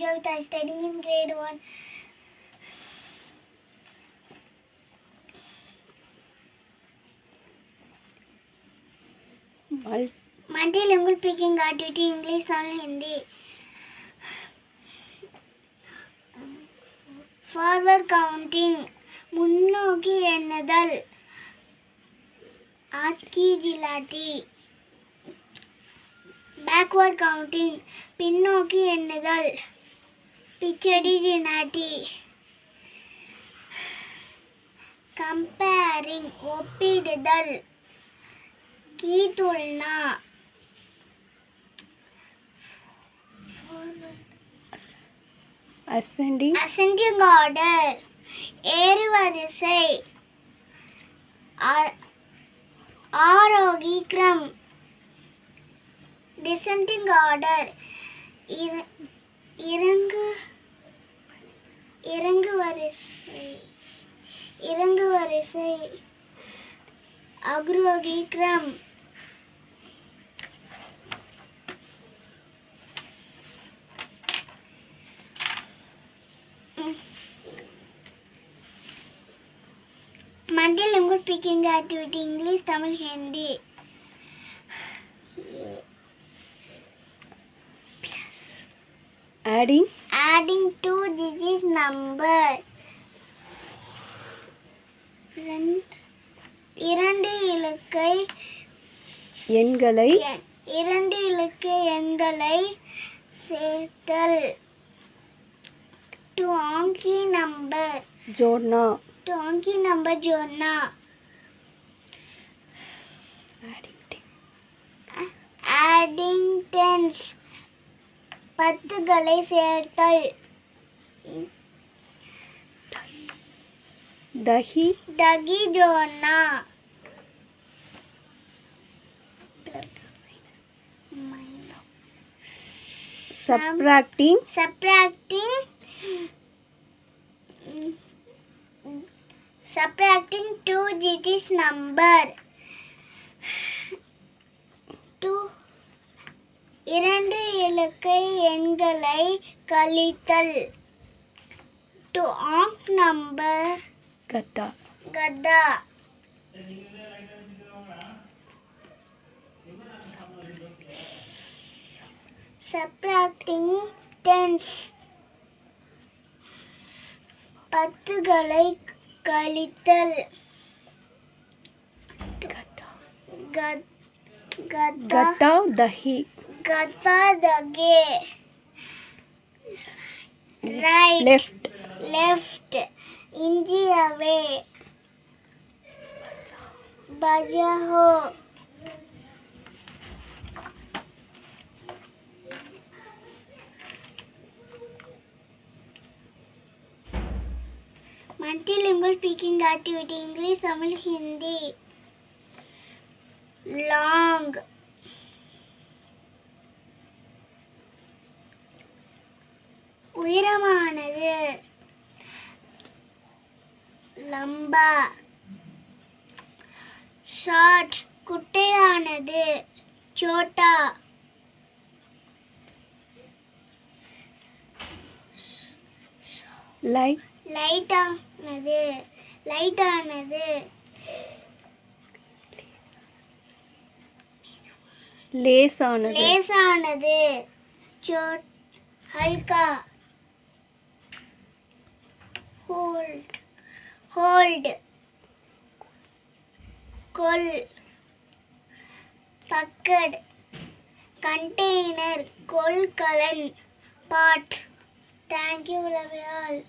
Jovita, studying in grade 1. Multilingual speaking activity English and Hindi. Forward counting முன்னோக்கி எண்ணுதல் ஆட்கி ஜிலாட்டி. Backward counting பின்னோக்கி எண்ணுதல் பிச்சடி ஜினாட்டி. Comparing ஒப்பிடுதல் की तुलना. ascending order ஏறுவரிசை Aarohi கிரம். descending order இறங்கு வரிசை அக்ரோகி கிரம். Multilingual speaking activity English, Tamil, Hindi. Adding 2 digits number. இரண்டு இலக்க எண்களை சேர்த்தல். To anki number जोड़ना. जोड़ना. Adding tens பத்துகளை சேர்த்தல். दही जोड़ना. subtracting 2 digits number. இரண்டு இலக்க எண்களை கழித்தல். To off number गद्दा. Subtracting tens பத்துகளை கழித்தல். गद्दा दही right. left इंजी away बजा हो. Multilingual speaking activity English, Tamil, Hindi. Long உயரமானது. லம்பா. ஷார்ட் குட்டையானது. சோட்டா. லைட்டானது. லேசானது. हल्का. hold கொல். பக்கட் container கொள்கலன். pot. Thank you, love you all.